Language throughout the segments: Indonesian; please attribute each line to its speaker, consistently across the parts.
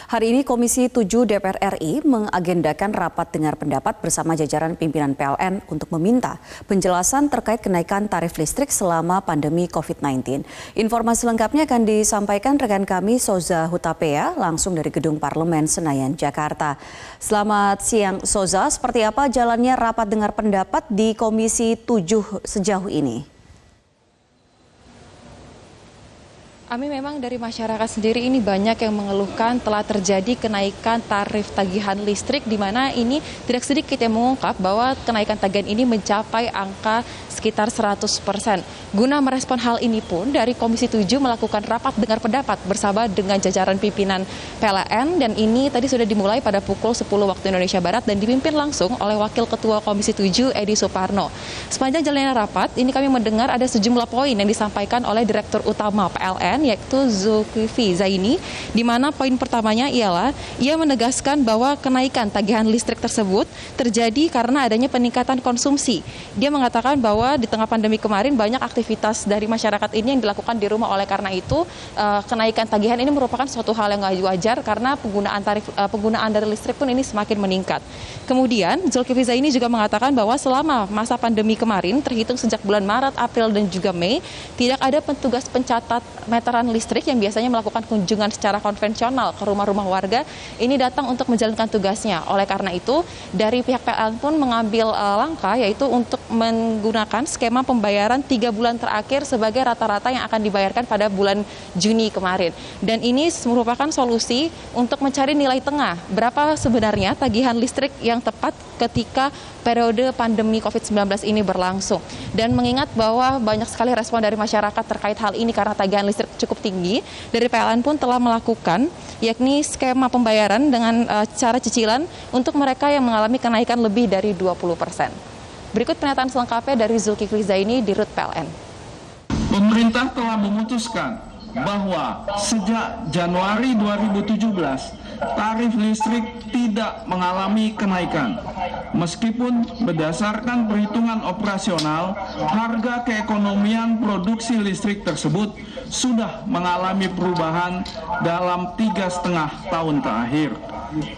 Speaker 1: Hari ini Komisi 7 DPR RI mengagendakan rapat dengar pendapat bersama jajaran pimpinan PLN untuk meminta penjelasan terkait kenaikan tarif listrik selama pandemi COVID-19. Informasi lengkapnya akan disampaikan rekan kami Soza Hutapea langsung dari Gedung Parlemen Senayan, Jakarta. Selamat siang Soza, seperti apa jalannya rapat dengar pendapat di Komisi 7 sejauh ini?
Speaker 2: Ami, memang dari masyarakat sendiri ini banyak yang mengeluhkan telah terjadi kenaikan tarif tagihan listrik, di mana ini tidak sedikit yang mengungkap bahwa kenaikan tagihan ini mencapai angka sekitar 100%. Guna merespon hal ini pun dari Komisi 7 melakukan rapat dengar pendapat bersama dengan jajaran pimpinan PLN, dan ini tadi sudah dimulai pada pukul 10 waktu Indonesia Barat dan dipimpin langsung oleh Wakil Ketua Komisi 7 Edi Suparno. Sepanjang jalannya rapat ini kami mendengar ada sejumlah poin yang disampaikan oleh Direktur Utama PLN yaitu Zulkifli Zaini, di mana poin pertamanya ialah ia menegaskan bahwa kenaikan tagihan listrik tersebut terjadi karena adanya peningkatan konsumsi. Dia mengatakan bahwa di tengah pandemi kemarin banyak aktivitas dari masyarakat ini yang dilakukan di rumah, oleh karena itu kenaikan tagihan ini merupakan suatu hal yang wajar karena penggunaan dari listrik pun ini semakin meningkat. Kemudian Zulkifli Zaini juga mengatakan bahwa selama masa pandemi kemarin terhitung sejak bulan Maret, April dan juga Mei tidak ada petugas pencatat meteran listrik yang biasanya melakukan kunjungan secara konvensional ke rumah-rumah warga ini datang untuk menjalankan tugasnya. Oleh karena itu dari pihak PLN pun mengambil langkah yaitu untuk menggunakan skema pembayaran 3 bulan terakhir sebagai rata-rata yang akan dibayarkan pada bulan Juni kemarin. Dan ini merupakan solusi untuk mencari nilai tengah berapa sebenarnya tagihan listrik yang tepat ketika periode pandemi COVID-19 ini berlangsung. Dan mengingat bahwa banyak sekali respon dari masyarakat terkait hal ini karena tagihan listrik cukup tinggi, dari PLN pun telah melakukan yakni skema pembayaran dengan cara cicilan untuk mereka yang mengalami kenaikan lebih dari 20%. Berikut pernyataan selengkapnya dari Zulkifli Zaini di RUT PLN.
Speaker 3: Pemerintah telah memutuskan bahwa sejak Januari 2017 tarif listrik tidak mengalami kenaikan. Meskipun berdasarkan perhitungan operasional, harga keekonomian produksi listrik tersebut sudah mengalami perubahan dalam 3,5 tahun terakhir.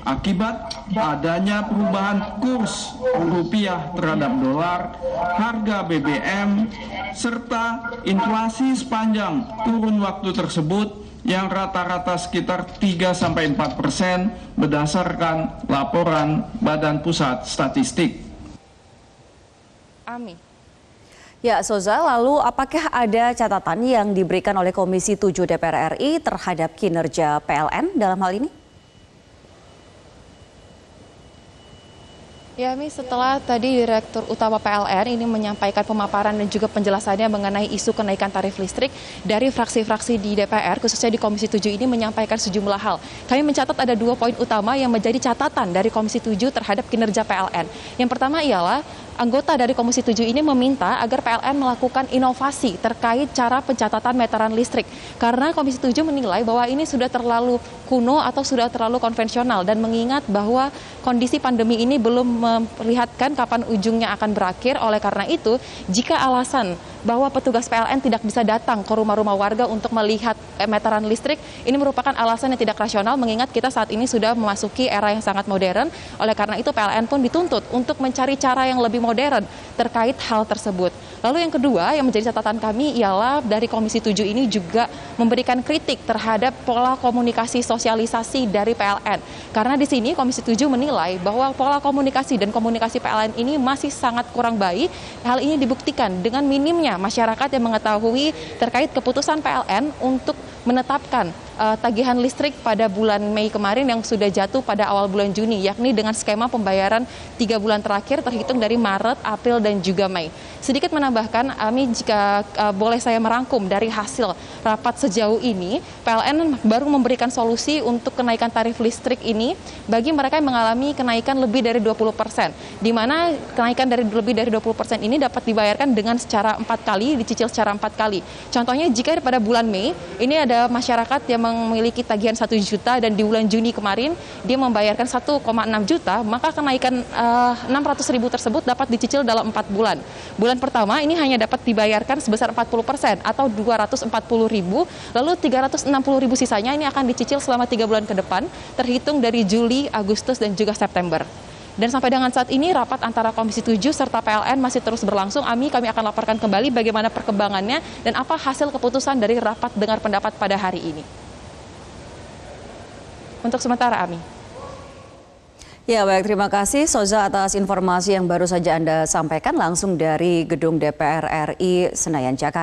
Speaker 3: Akibat adanya perubahan kurs rupiah terhadap dolar, harga BBM, serta inflasi sepanjang kurun waktu tersebut yang rata-rata sekitar 3-4% berdasarkan laporan Badan Pusat Statistik.
Speaker 2: Ami.
Speaker 1: Ya, Soza, lalu apakah ada catatan yang diberikan oleh Komisi 7 DPR RI terhadap kinerja PLN dalam hal ini?
Speaker 2: Ya, Mi, setelah tadi Direktur Utama PLN ini menyampaikan pemaparan dan juga penjelasannya mengenai isu kenaikan tarif listrik, dari fraksi-fraksi di DPR, khususnya di Komisi 7 ini menyampaikan sejumlah hal. Kami mencatat ada 2 poin utama yang menjadi catatan dari Komisi 7 terhadap kinerja PLN. Yang pertama ialah anggota dari Komisi 7 ini meminta agar PLN melakukan inovasi terkait cara pencatatan meteran listrik. Karena Komisi 7 menilai bahwa ini sudah terlalu kuno atau sudah terlalu konvensional, dan mengingat bahwa kondisi pandemi ini belum memperlihatkan kapan ujungnya akan berakhir. Oleh karena itu, jika alasan bahwa petugas PLN tidak bisa datang ke rumah-rumah warga untuk melihat meteran listrik, ini merupakan alasan yang tidak rasional, mengingat kita saat ini sudah memasuki era yang sangat modern. Oleh karena itu PLN pun dituntut untuk mencari cara yang lebih modern terkait hal tersebut. Lalu yang kedua yang menjadi catatan kami ialah dari Komisi 7 ini juga memberikan kritik terhadap pola komunikasi sosialisasi dari PLN. Karena di sini Komisi 7 menilai bahwa pola komunikasi dan komunikasi PLN ini masih sangat kurang baik. Hal ini dibuktikan dengan minimnya masyarakat yang mengetahui terkait keputusan PLN untuk menetapkan tagihan listrik pada bulan Mei kemarin yang sudah jatuh pada awal bulan Juni, yakni dengan skema pembayaran 3 bulan terakhir terhitung dari Maret, April, dan juga Mei. Sedikit menambahkan, Ami, jika boleh saya merangkum dari hasil rapat sejauh ini, PLN baru memberikan solusi untuk kenaikan tarif listrik ini bagi mereka yang mengalami kenaikan lebih dari 20%, di mana kenaikan lebih dari 20% ini dapat dibayarkan dengan secara 4 kali, dicicil secara 4 kali. Contohnya jika pada bulan Mei, ini ada masyarakat yang memiliki tagihan 1 juta dan di bulan Juni kemarin dia membayarkan 1,6 juta, maka kenaikan 600.000 tersebut dapat dicicil dalam 4 bulan. Bulan pertama ini hanya dapat dibayarkan sebesar 40% atau 240.000, lalu 360.000 sisanya ini akan dicicil selama 3 bulan ke depan, terhitung dari Juli, Agustus, dan juga September. Dan sampai dengan saat ini rapat antara Komisi 7 serta PLN masih terus berlangsung. Kami akan laporkan kembali bagaimana perkembangannya dan apa hasil keputusan dari rapat dengar pendapat pada hari ini. Untuk sementara, Ami.
Speaker 1: Ya, baik, terima kasih Soza atas informasi yang baru saja Anda sampaikan langsung dari Gedung DPR RI Senayan, Jakarta.